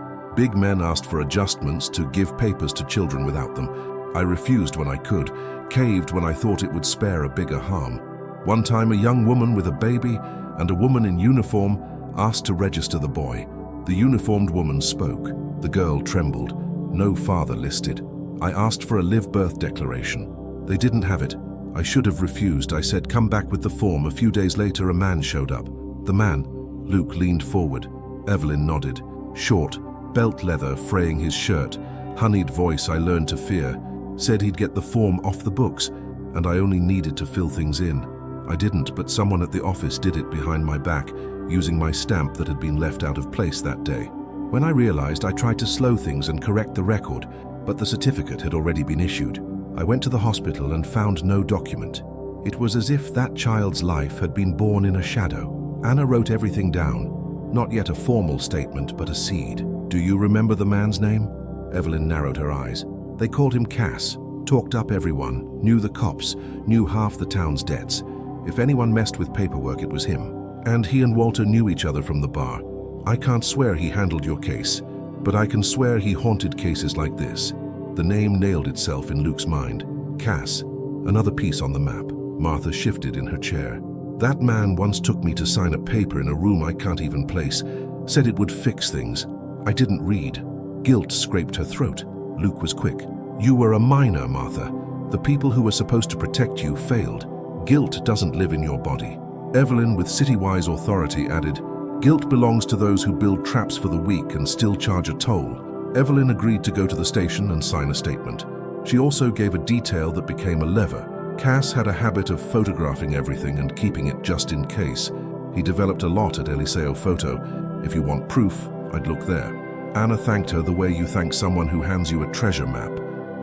Big men asked for adjustments to give papers to children without them. I refused when I could, caved when I thought it would spare a bigger harm. One time, a young woman with a baby and a woman in uniform asked to register the boy. The uniformed woman spoke. The girl trembled. No father listed. I asked for a live birth declaration. They didn't have it. I should have refused. I said, "Come back with the form." A few days later, a man showed up. The man. Luke leaned forward. Evelyn nodded. Short, belt leather fraying his shirt, honeyed voice I learned to fear. Said he'd get the form off the books, and I only needed to fill things in. I didn't, but someone at the office did it behind my back, using my stamp that had been left out of place that day. When I realized, I tried to slow things and correct the record, but the certificate had already been issued. I went to the hospital and found no document. It was as if that child's life had been born in a shadow. Anna wrote everything down. Not yet a formal statement, but a seed. "Do you remember the man's name?" Evelyn narrowed her eyes. "They called him Cass. Talked up everyone. Knew the cops. Knew half the town's debts. If anyone messed with paperwork, it was him. And he and Walter knew each other from the bar. I can't swear he handled your case, but I can swear he haunted cases like this." The name nailed itself in Luke's mind. Cass. Another piece on the map. Martha shifted in her chair. "That man once took me to sign a paper in a room I can't even place. Said it would fix things. I didn't read." Guilt scraped her throat. Luke was quick. "You were a minor, Martha. The people who were supposed to protect you failed. Guilt doesn't live in your body." Evelyn, with city-wise authority, added, "Guilt belongs to those who build traps for the weak and still charge a toll." Evelyn agreed to go to the station and sign a statement. She also gave a detail that became a lever. Cass had a habit of photographing everything and keeping it just in case. He developed a lot at Eliseo Photo. If you want proof, I'd look there. Anna thanked her the way you thank someone who hands you a treasure map.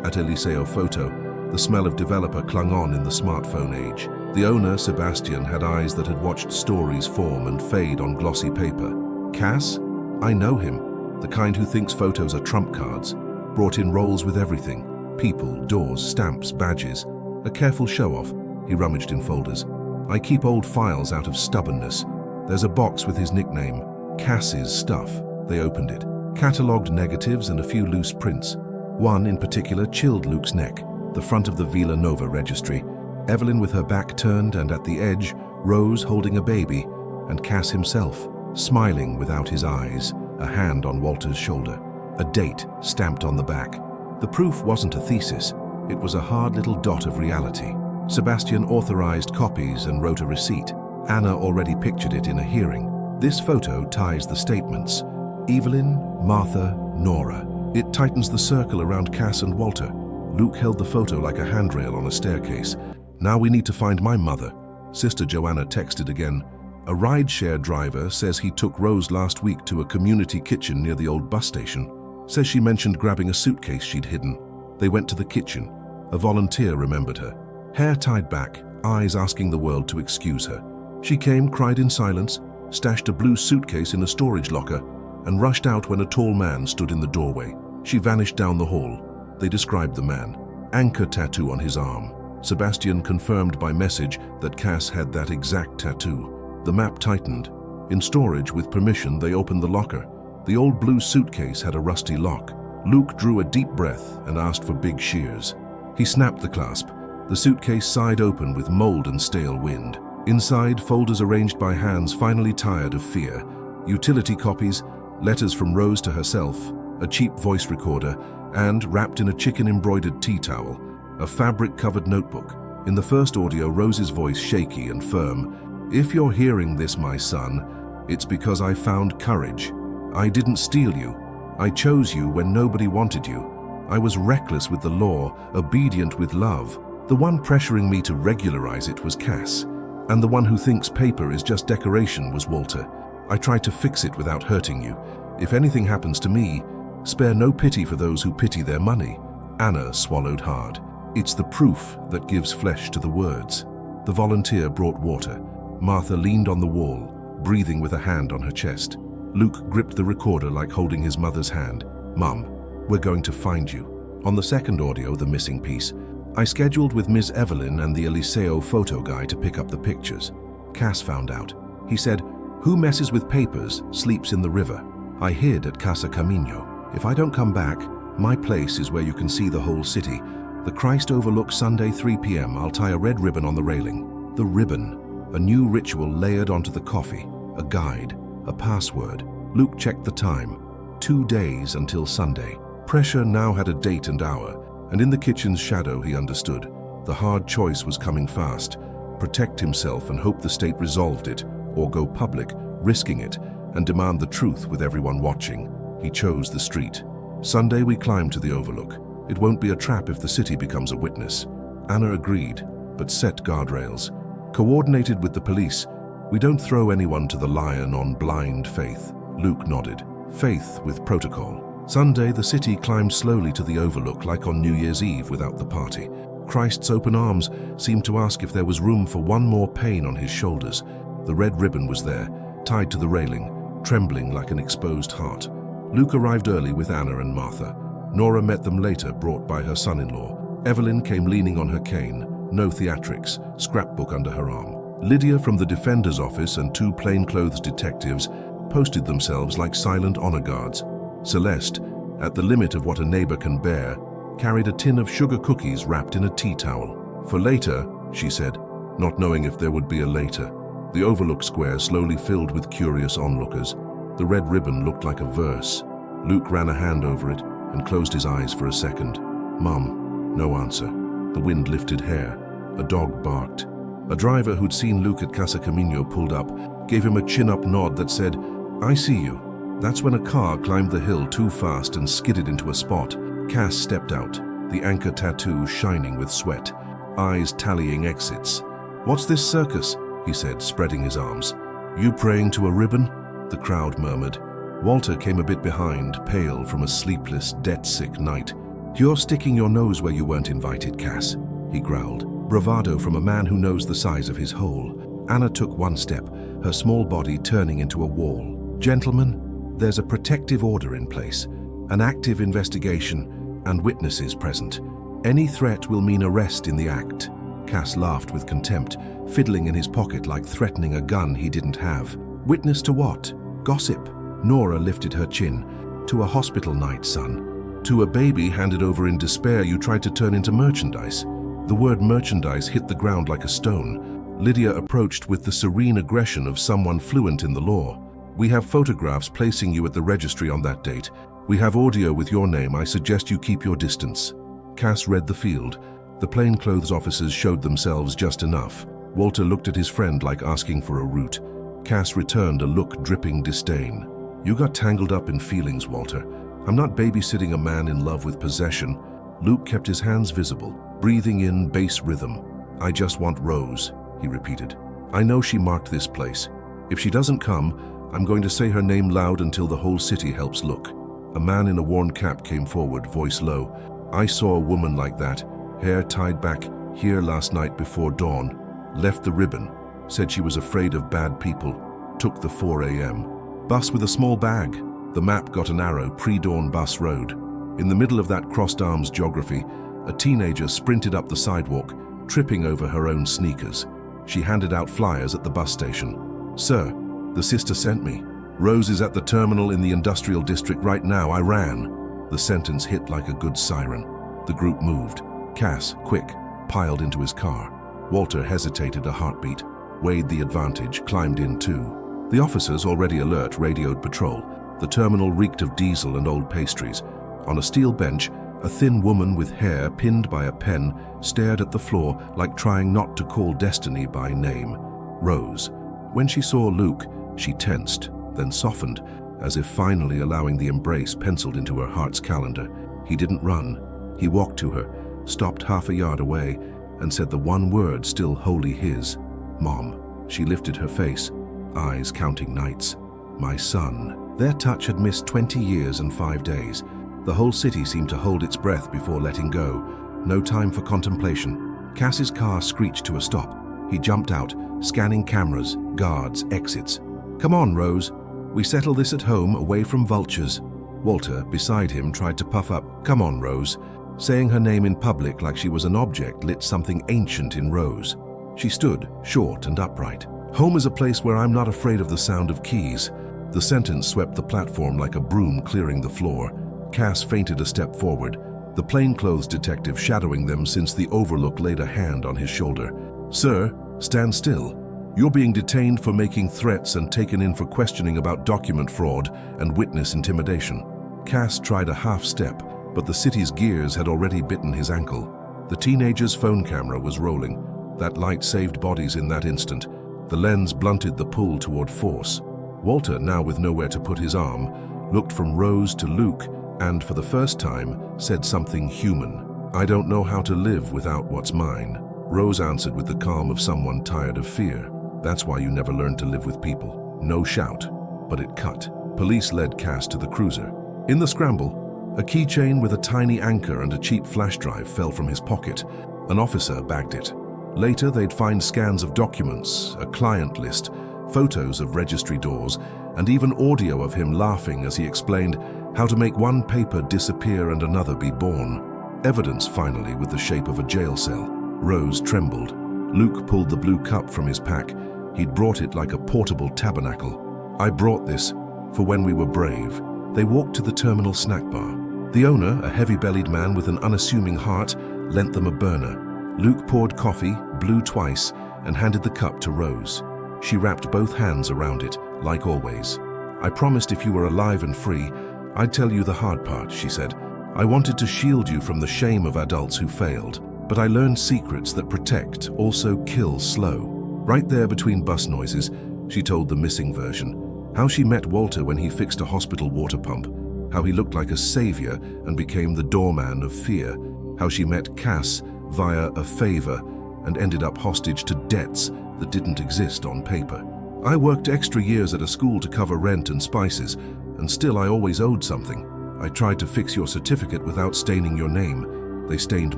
At Eliseo Photo, the smell of developer clung on in the smartphone age. The owner, Sebastian, had eyes that had watched stories form and fade on glossy paper. Cass? I know him. The kind who thinks photos are trump cards. Brought in rolls with everything. People, doors, stamps, badges. A careful show-off. He rummaged in folders. I keep old files out of stubbornness. There's a box with his nickname, Cass's stuff. They opened it. Catalogued negatives and a few loose prints. One in particular chilled Luke's neck. The front of the Vila Nova registry. Evelyn with her back turned and at the edge, Rose holding a baby, and Cass himself, smiling without his eyes, a hand on Walter's shoulder. A date stamped on the back. The proof wasn't a thesis. It was a hard little dot of reality. Sebastian authorized copies and wrote a receipt. Anna already pictured it in a hearing. This photo ties the statements. Evelyn, Martha, Nora. It tightens the circle around Cass and Walter. Luke held the photo like a handrail on a staircase. Now we need to find my mother. Sister Joanna texted again. A rideshare driver says he took Rose last week to a community kitchen near the old bus station. Says she mentioned grabbing a suitcase she'd hidden. They went to the kitchen. A volunteer remembered her. Hair tied back, eyes asking the world to excuse her. She came, cried in silence, stashed a blue suitcase in a storage locker, and rushed out when a tall man stood in the doorway. She vanished down the hall. They described the man. Anchor tattoo on his arm. Sebastian confirmed by message that Cass had that exact tattoo. The map tightened. In storage, with permission, they opened the locker. The old blue suitcase had a rusty lock. Luke drew a deep breath and asked for big shears. He snapped the clasp. The suitcase sighed open with mold and stale wind. Inside, folders arranged by hands finally tired of fear. Utility copies, letters from Rose to herself, a cheap voice recorder, and, wrapped in a chicken-embroidered tea towel, a fabric-covered notebook. In the first audio, Rose's voice shaky and firm. If you're hearing this, my son, it's because I found courage. I didn't steal you. I chose you when nobody wanted you. I was reckless with the law, obedient with love. The one pressuring me to regularize it was Cass, and the one who thinks paper is just decoration was Walter. I tried to fix it without hurting you. If anything happens to me, spare no pity for those who pity their money. Anna swallowed hard. It's the proof that gives flesh to the words. The volunteer brought water. Martha leaned on the wall, breathing with a hand on her chest. Luke gripped the recorder like holding his mother's hand. Mum, we're going to find you. On the second audio, the missing piece, I scheduled with Ms. Evelyn and the Eliseo photo guy to pick up the pictures. Cass found out. He said, who messes with papers sleeps in the river. I hid at Casa Camino. If I don't come back, my place is where you can see the whole city. The Christ Overlook, Sunday 3 p.m. I'll tie a red ribbon on the railing. The ribbon, a new ritual layered onto the coffee, a guide, a password. Luke checked the time. 2 days until Sunday. Pressure now had a date and hour, and in the kitchen's shadow he understood. The hard choice was coming fast. Protect himself and hope the state resolved it, or go public, risking it, and demand the truth with everyone watching. He chose the street. Sunday we climbed to the overlook. It won't be a trap if the city becomes a witness. Anna agreed, but set guardrails. Coordinated with the police, we don't throw anyone to the lion on blind faith. Luke nodded. Faith with protocol. Sunday, the city climbed slowly to the overlook like on New Year's Eve without the party. Christ's open arms seemed to ask if there was room for one more pain on his shoulders. The red ribbon was there, tied to the railing, trembling like an exposed heart. Luke arrived early with Anna and Martha. Nora met them later, brought by her son-in-law. Evelyn came leaning on her cane, no theatrics, scrapbook under her arm. Lydia from the defender's office and 2 plainclothes detectives posted themselves like silent honor guards. Celeste, at the limit of what a neighbor can bear, carried a tin of sugar cookies wrapped in a tea towel. For later, she said, not knowing if there would be a later. The overlook square slowly filled with curious onlookers. The red ribbon looked like a verse. Luke ran a hand over it and closed his eyes for a second. Mum, no answer. The wind lifted hair. A dog barked. A driver who'd seen Luke at Casa Camino pulled up, gave him a chin-up nod that said, I see you. That's when a car climbed the hill too fast and skidded into a spot. Cass stepped out, the anchor tattoo shining with sweat, eyes tallying exits. What's this circus? He said, spreading his arms. You praying to a ribbon? The crowd murmured. Walter came a bit behind, pale from a sleepless, debt-sick night. "You're sticking your nose where you weren't invited, Cass," he growled. Bravado from a man who knows the size of his hole. Anna took one step, her small body turning into a wall. "Gentlemen, there's a protective order in place, an active investigation, and witnesses present. Any threat will mean arrest in the act." Cass laughed with contempt, fiddling in his pocket like threatening a gun he didn't have. "Witness to what? Gossip?" Nora lifted her chin. "To a hospital night, son. To a baby handed over in despair you tried to turn into merchandise." The word merchandise hit the ground like a stone. Lydia approached with the serene aggression of someone fluent in the law. "We have photographs placing you at the registry on that date. We have audio with your name. I suggest you keep your distance." Cass read the field. The plainclothes officers showed themselves just enough. Walter looked at his friend like asking for a route. Cass returned a look dripping disdain. "You got tangled up in feelings, Walter. I'm not babysitting a man in love with possession." Luke kept his hands visible, breathing in bass rhythm. "I just want Rose," he repeated. "I know she marked this place. If she doesn't come, I'm going to say her name loud until the whole city helps look." A man in a worn cap came forward, voice low. "I saw a woman like that, hair tied back, here last night before dawn. Left the ribbon, said she was afraid of bad people. Took the 4 a.m. bus with a small bag." The map got an arrow, pre-dawn bus road. In the middle of that crossed arms geography, a teenager sprinted up the sidewalk, tripping over her own sneakers. She handed out flyers at the bus station. "Sir, the sister sent me. Rose is at the terminal in the industrial district right now. I ran." The sentence hit like a good siren. The group moved. Cass, quick, piled into his car. Walter hesitated a heartbeat, weighed the advantage, climbed in too. The officers, already alert, radioed patrol. The terminal reeked of diesel and old pastries. On a steel bench, a thin woman with hair pinned by a pen stared at the floor like trying not to call destiny by name. Rose. When she saw Luke, she tensed, then softened, as if finally allowing the embrace penciled into her heart's calendar. He didn't run. He walked to her, stopped half a yard away, and said the one word still wholly his. "Mom." She lifted her face, eyes counting nights. "My son." Their touch had missed 20 years and 5 days. The whole city seemed to hold its breath before letting go. No time for contemplation. Cass's car screeched to a stop. He jumped out, scanning cameras, guards, exits. "Come on, Rose. We settle this at home, away from vultures." Walter, beside him, tried to puff up, "Come on, Rose." Saying her name in public like she was an object lit something ancient in Rose. She stood, short and upright. "Home is a place where I'm not afraid of the sound of keys." The sentence swept the platform like a broom clearing the floor. Cass fainted a step forward, the plainclothes detective shadowing them since the overlook laid a hand on his shoulder. "Sir, stand still. You're being detained for making threats and taken in for questioning about document fraud and witness intimidation." Cass tried a half step, but the city's gears had already bitten his ankle. The teenager's phone camera was rolling. That light saved bodies in that instant. The lens blunted the pull toward force. Walter, now with nowhere to put his arm, looked from Rose to Luke and, for the first time, said something human. "I don't know how to live without what's mine." Rose answered with the calm of someone tired of fear. "That's why you never learned to live with people." No shout, but it cut. Police led Cass to the cruiser. In the scramble, a keychain with a tiny anchor and a cheap flash drive fell from his pocket. An officer bagged it. Later, they'd find scans of documents, a client list, photos of registry doors, and even audio of him laughing as he explained how to make one paper disappear and another be born. Evidence, finally, with the shape of a jail cell. Rose trembled. Luke pulled the blue cup from his pack. He'd brought it like a portable tabernacle. "I brought this for when we were brave." They walked to the terminal snack bar. The owner, a heavy-bellied man with an unassuming heart, lent them a burner. Luke poured coffee, blew twice, and handed the cup to Rose. She wrapped both hands around it, like always. "I promised if you were alive and free, I'd tell you the hard part," she said. "I wanted to shield you from the shame of adults who failed, but I learned secrets that protect, also kill slow." Right there between bus noises, she told the missing version. How she met Walter when he fixed a hospital water pump. How he looked like a savior and became the doorman of fear. How she met Cass via a favor and ended up hostage to debts that didn't exist on paper. "I worked extra years at a school to cover rent and spices. and still I always owed something. I tried to fix your certificate without staining your name. They stained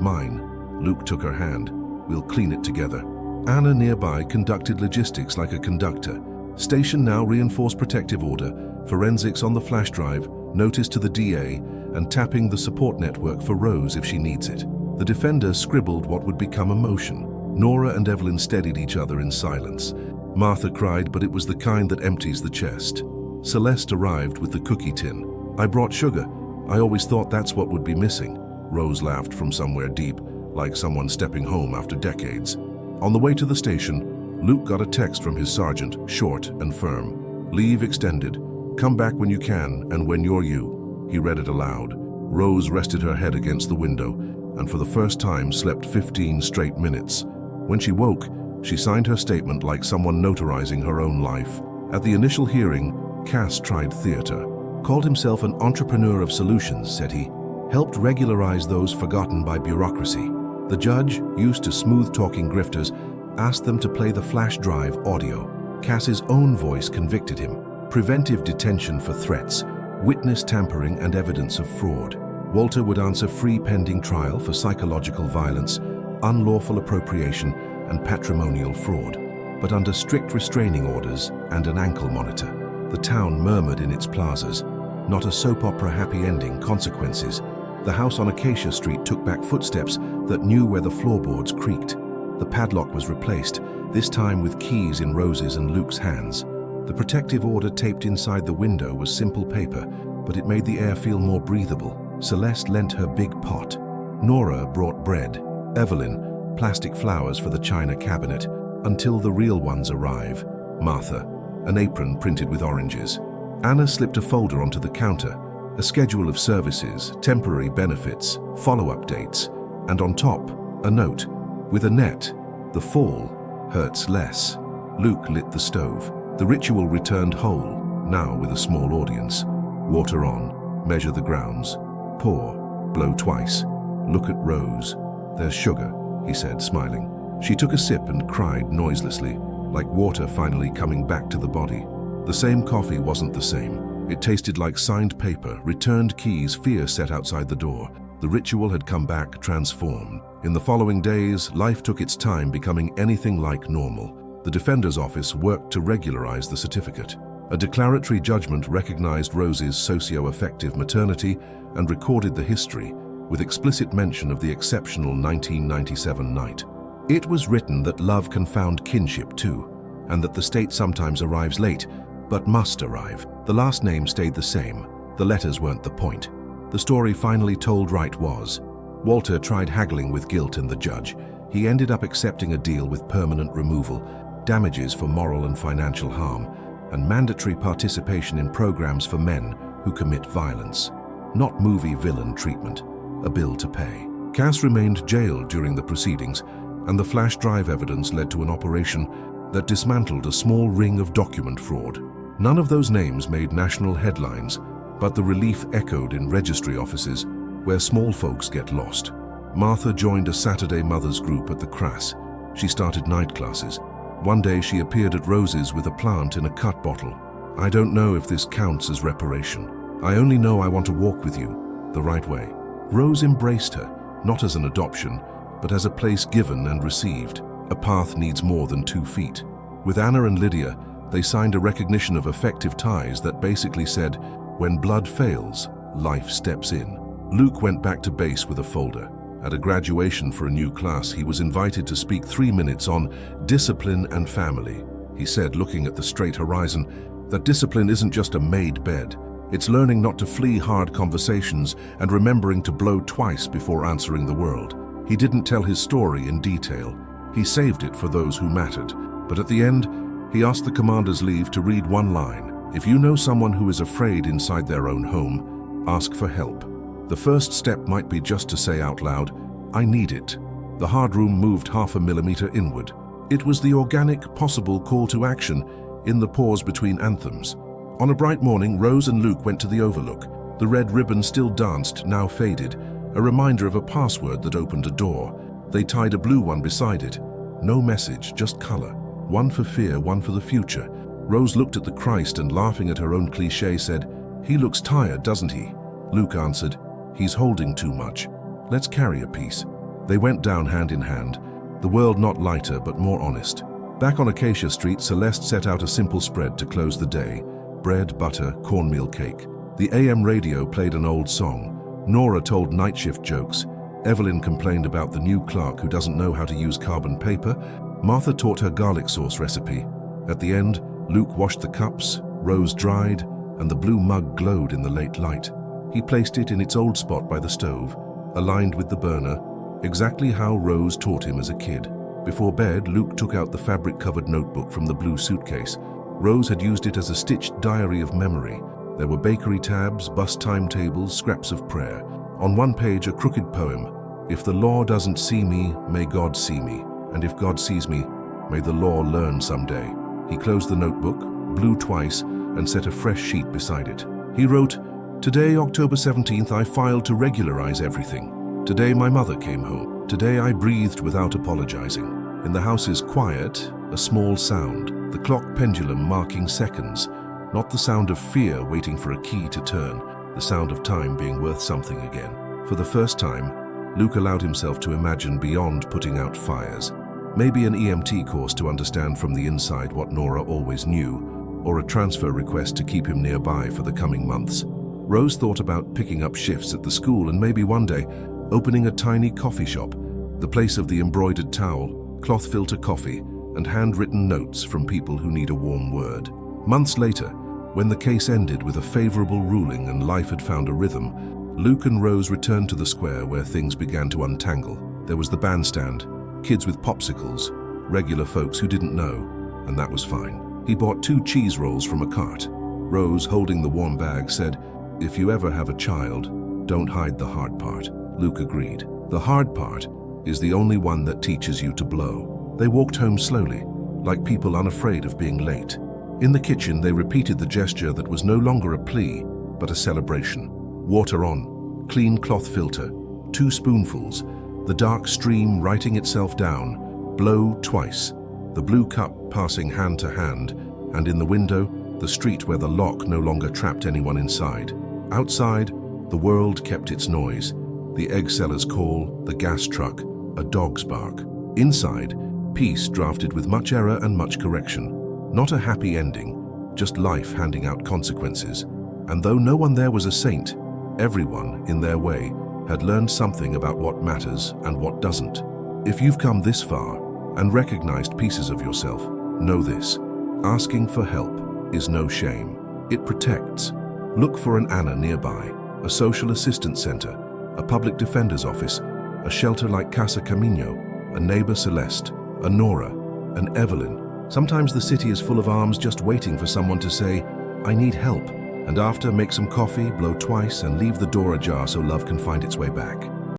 mine. Luke took her hand. We'll clean it together. Anna nearby conducted logistics like a conductor. Station now reinforced protective order, forensics on the flash drive, notice to the DA, and tapping the support network for Rose if she needs it. The defender scribbled what would become a motion. Nora and Evelyn steadied each other in silence. Martha cried, but it was the kind that empties the chest. Celeste arrived with the cookie tin. I brought sugar. I always thought that's what would be missing. Rose laughed from somewhere deep, like someone stepping home after decades. On the way to the station, Luke got a text from his sergeant, short and firm. Leave extended. Come back when you can and when you're you. He read it aloud. Rose rested her head against the window and for the first time slept 15 straight minutes. When she woke, she signed her statement like someone notarizing her own life. At the initial hearing, Cass tried theater. Called himself an entrepreneur of solutions, said he. Helped regularize those forgotten by bureaucracy. The judge, used to smooth-talking grifters, asked them to play the flash drive audio. Cass's own voice convicted him. Preventive detention for threats, witness tampering and evidence of fraud. Walter would answer free pending trial for psychological violence, unlawful appropriation, and patrimonial fraud, but under strict restraining orders and an ankle monitor. The town murmured in its plazas. Not a soap opera happy ending, consequences. The house on Acacia Street took back footsteps that knew where the floorboards creaked. The padlock was replaced, this time with keys in Rose's and Luke's hands. The protective order taped inside the window was simple paper, but it made the air feel more breathable. Celeste lent her big pot. Nora brought bread. Evelyn, plastic flowers for the china cabinet, until the real ones arrive. Martha, an apron printed with oranges. Anna slipped a folder onto the counter, a schedule of services, temporary benefits, follow-up dates, and on top, a note. With a net, the fall hurts less. Luke lit the stove. The ritual returned whole, now with a small audience. Water on, measure the grounds. Pour, blow twice. Look at Rose. There's sugar, he said, smiling. She took a sip and cried noiselessly, like water finally coming back to the body. The same coffee wasn't the same. It tasted like signed paper, returned keys, fear set outside the door. The ritual had come back transformed. In the following days, life took its time becoming anything like normal. The defender's office worked to regularize the certificate. A declaratory judgment recognized Rose's socio-affective maternity and recorded the history, with explicit mention of the exceptional 1997 night. It was written that love can found kinship too, and that the state sometimes arrives late, but must arrive. The last name stayed the same. The letters weren't the point. The story finally told right was. Walter tried haggling with guilt and the judge. He ended up accepting a deal with permanent removal, damages for moral and financial harm, and mandatory participation in programs for men who commit violence. Not movie villain treatment, a bill to pay. Cass remained jailed during the proceedings, and the flash drive evidence led to an operation that dismantled a small ring of document fraud. None of those names made national headlines, but the relief echoed in registry offices where small folks get lost. Martha joined a Saturday mothers group at the Crass. She started night classes. One day she appeared at Rose's with a plant in a cut bottle. I don't know if this counts as reparation. I only know I want to walk with you, the right way. Rose embraced her, not as an adoption, but as a place given and received. A path needs more than 2 feet. With Anna and Lydia, they signed a recognition of effective ties that basically said, when blood fails, life steps in. Luke went back to base with a folder. At a graduation for a new class, he was invited to speak 3 minutes on discipline and family. He said, looking at the straight horizon, that discipline isn't just a made bed. It's learning not to flee hard conversations and remembering to blow twice before answering the world. He didn't tell his story in detail. He saved it for those who mattered. But at the end, he asked the commander's leave to read one line. If you know someone who is afraid inside their own home, ask for help. The first step might be just to say out loud, I need it. The hard room moved 0.5 millimeter inward. It was the organic, possible call to action in the pause between anthems. On a bright morning, Rose and Luke went to the Overlook. The red ribbon still danced, now faded, a reminder of a password that opened a door. They tied a blue one beside it. No message, just color. One for fear, one for the future. Rose looked at the Christ and, laughing at her own cliché, said, "He looks tired, doesn't he?" Luke answered, "He's holding too much. Let's carry a piece." They went down hand in hand, the world not lighter but more honest. Back on Acacia Street, Celeste set out a simple spread to close the day: bread, butter, cornmeal cake. The AM radio played an old song. Nora told night shift jokes. Evelyn complained about the new clerk who doesn't know how to use carbon paper. Martha taught her garlic sauce recipe. At the end, Luke washed the cups, Rose dried, and the blue mug glowed in the late light. He placed it in its old spot by the stove, aligned with the burner, exactly how Rose taught him as a kid. Before bed, Luke took out the fabric-covered notebook from the blue suitcase. Rose had used it as a stitched diary of memory. There were bakery tabs, bus timetables, scraps of prayer. On one page, a crooked poem: "If the law doesn't see me, may God see me. And if God sees me, may the law learn someday." He closed the notebook, blew twice, and set a fresh sheet beside it. He wrote, "Today, October 17th, I filed to regularize everything. Today, my mother came home. Today, I breathed without apologizing. In the house is quiet, a small sound, the clock pendulum marking seconds, not the sound of fear waiting for a key to turn, the sound of time being worth something again." For the first time, Luke allowed himself to imagine beyond putting out fires. Maybe an EMT course to understand from the inside what Nora always knew, or a transfer request to keep him nearby for the coming months. Rose thought about picking up shifts at the school and maybe one day opening a tiny coffee shop, the place of the embroidered towel, cloth filter coffee, and handwritten notes from people who need a warm word. Months later, when the case ended with a favorable ruling and life had found a rhythm, Luke and Rose returned to the square where things began to untangle. There was the bandstand, kids with popsicles, regular folks who didn't know, and that was fine. He bought 2 cheese rolls from a cart. Rose, holding the warm bag, said, "If you ever have a child, don't hide the hard part." Luke agreed. The hard part is the only one that teaches you to blow. They walked home slowly, like people unafraid of being late. In the kitchen, they repeated the gesture that was no longer a plea, but a celebration. Water on, clean cloth filter, 2 spoonfuls, the dark stream writing itself down, blow twice, the blue cup passing hand to hand, and in the window, the street where the lock no longer trapped anyone inside. Outside, the world kept its noise. The egg seller's call, the gas truck, a dog's bark. Inside, peace drafted with much error and much correction. Not a happy ending, just life handing out consequences. And though no one there was a saint, everyone, in their way, had learned something about what matters and what doesn't. If you've come this far and recognized pieces of yourself, know this: asking for help is no shame. It protects. Look for an Anna nearby, a social assistance center, a public defender's office, a shelter like Casa Camino, a neighbor Celeste, a Nora, an Evelyn. Sometimes the city is full of arms just waiting for someone to say, "I need help," and after, make some coffee, blow twice, and leave the door ajar so love can find its way back.